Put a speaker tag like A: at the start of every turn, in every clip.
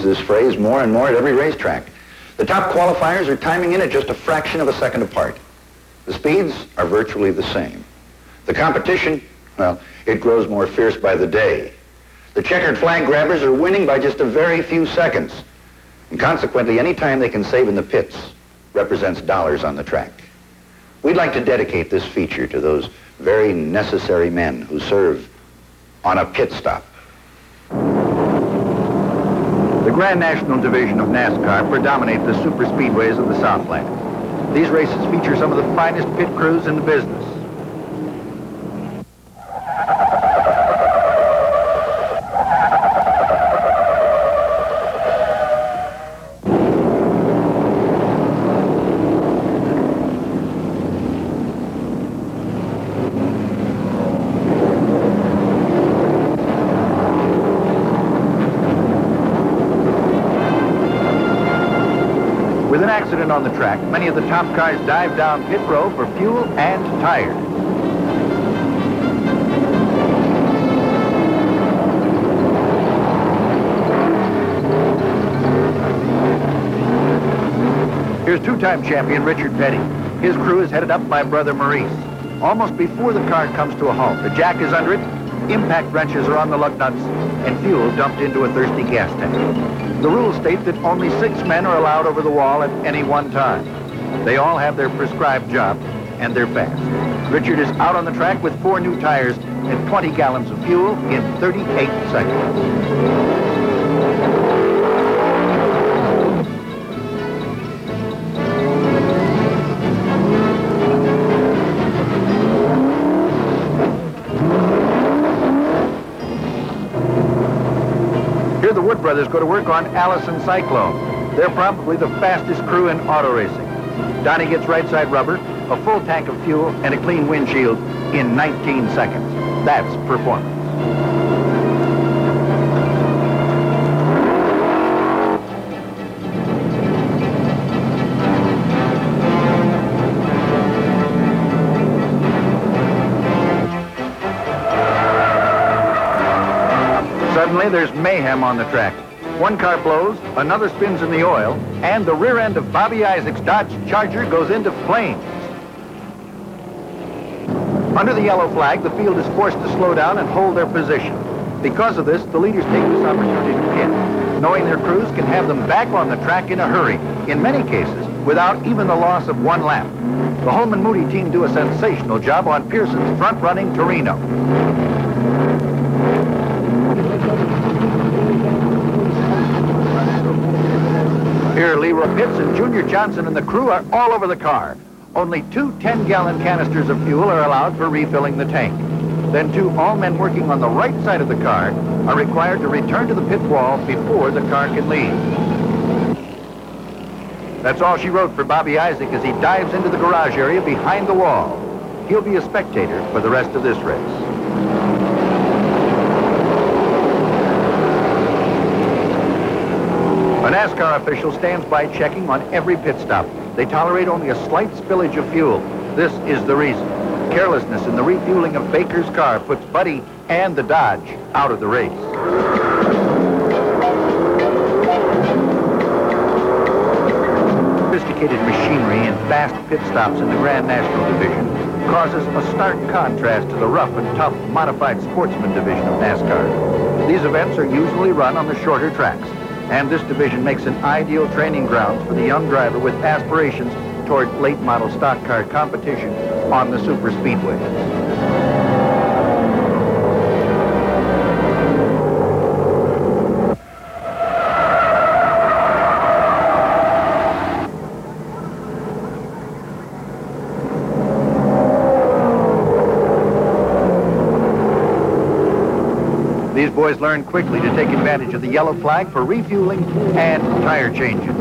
A: this phrase more and more at every racetrack. The top qualifiers are timing in at just a fraction of a second apart. The speeds are virtually the same. The competition, well, it grows more fierce by the day. The checkered flag grabbers are winning by just a very few seconds. And consequently, any time they can save in the pits represents dollars on the track. We'd like to dedicate this feature to those very necessary men who serve on a pit stop. The Grand National Division of NASCAR predominate the super speedways of the Southland. These races feature some of the finest pit crews in the business. With an accident on the track, many of the top cars dive down pit row for fuel and tires. Here's two-time champion Richard Petty. His crew is headed up by brother Maurice. Almost before the car comes to a halt, the jack is under it, impact wrenches are on the lug nuts, and fuel dumped into a thirsty gas tank. The rules state that only 6 men are allowed over the wall at any one time. They all have their prescribed job, and they're fast. Richard is out on the track with 4 new tires and 20 gallons of fuel in 38 seconds. Here the Wood brothers go to work on Allison Cyclone. They're probably the fastest crew in auto racing. Donnie gets right side rubber, a full tank of fuel, and a clean windshield in 19 seconds. That's performance. Suddenly, there's mayhem on the track. One car blows, another spins in the oil, and the rear end of Bobby Isaac's Dodge Charger goes into flames. Under the yellow flag, the field is forced to slow down and hold their position. Because of this, the leaders take this opportunity to pit, knowing their crews can have them back on the track in a hurry, in many cases, without even the loss of 1 lap. The Holman Moody team do a sensational job on Pearson's front-running Torino. Here, Leroy Pitts and Junior Johnson and the crew are all over the car. Only 2 10-gallon canisters of fuel are allowed for refilling the tank. Then 2 all-men working on the right side of the car are required to return to the pit wall before the car can leave. That's all she wrote for Bobby Isaac as he dives into the garage area behind the wall. He'll be a spectator for the rest of this race. A NASCAR official stands by checking on every pit stop. They tolerate only a slight spillage of fuel. This is the reason. Carelessness in the refueling of Baker's car puts Buddy and the Dodge out of the race. Sophisticated machinery and fast pit stops in the Grand National Division causes a stark contrast to the rough and tough Modified Sportsman Division of NASCAR. These events are usually run on the shorter tracks, and this division makes an ideal training ground for the young driver with aspirations toward late model stock car competition on the super speedway. These boys learn quickly to take advantage of the yellow flag for refueling and tire changes.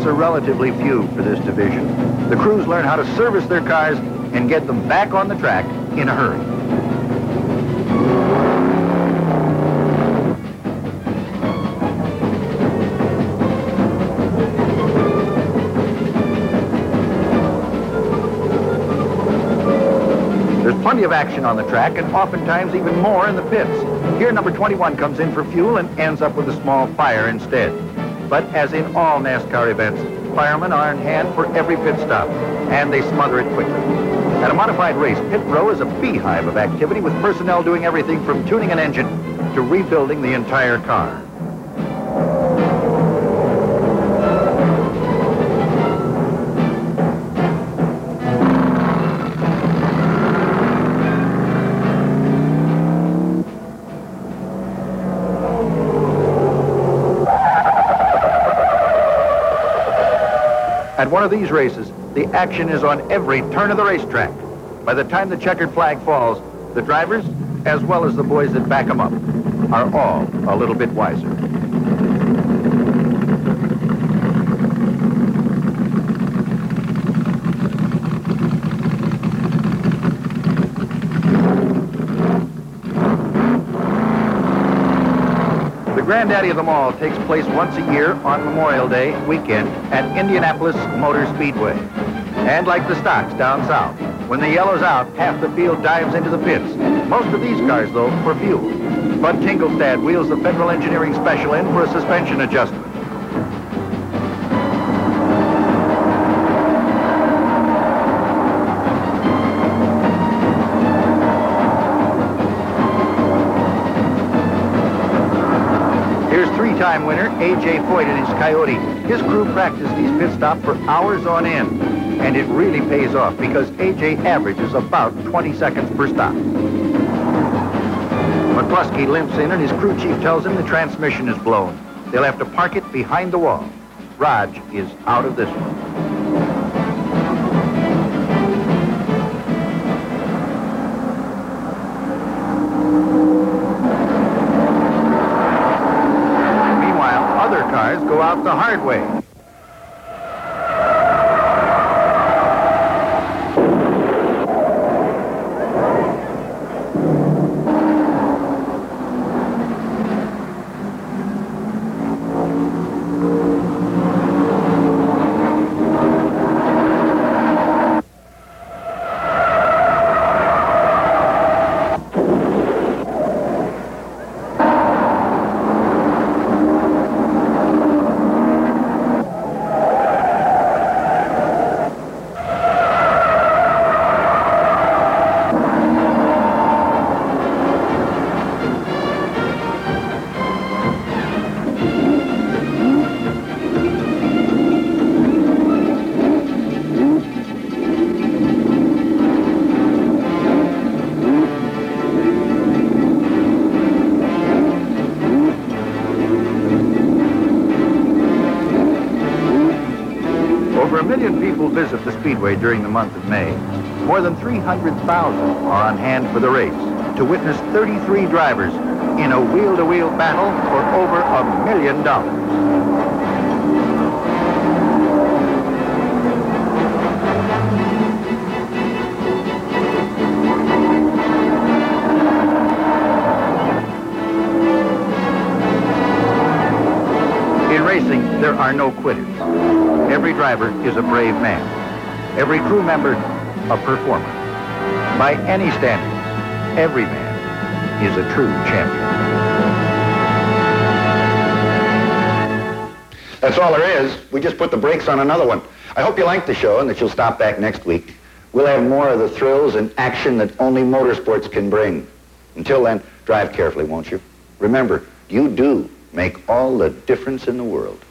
A: are relatively few for this division. The crews learn how to service their cars and get them back on the track in a hurry. There's plenty of action on the track, and oftentimes even more in the pits. Here, number 21 comes in for fuel and ends up with a small fire instead. But as in all NASCAR events, firemen are on hand for every pit stop, and they smother it quickly. At a modified race, pit row is a beehive of activity with personnel doing everything from tuning an engine to rebuilding the entire car. At one of these races, the action is on every turn of the racetrack. By the time the checkered flag falls, the drivers, as well as the boys that back them up, are all a little bit wiser. The granddaddy of them all takes place once a year on Memorial Day weekend at Indianapolis Motor Speedway. And like the stocks down south, when the yellow's out, half the field dives into the pits. Most of these cars, though, for fuel. Bud Tingelstad wheels the Federal Engineering Special in for a suspension adjustment. Three-time winner A.J. Foyt and his Coyote. His crew practiced these pit stops for hours on end, and it really pays off because A.J. averages about 20 seconds per stop. McCluskey limps in and his crew chief tells him the transmission is blown. They'll have to park it behind the wall. Raj is out of this one. Cars go out the hard way. Over 1 million people visit the Speedway during the month of May. More than 300,000 are on hand for the race to witness 33 drivers in a wheel-to-wheel battle for over $1 million. In racing, there are no quitters. Every driver is a brave man. Every crew member, a performer. By any standards, every man is a true champion. That's all there is. We just put the brakes on another one. I hope you liked the show and that you'll stop back next week. We'll have more of the thrills and action that only motorsports can bring. Until then, drive carefully, won't you? Remember, you do make all the difference in the world.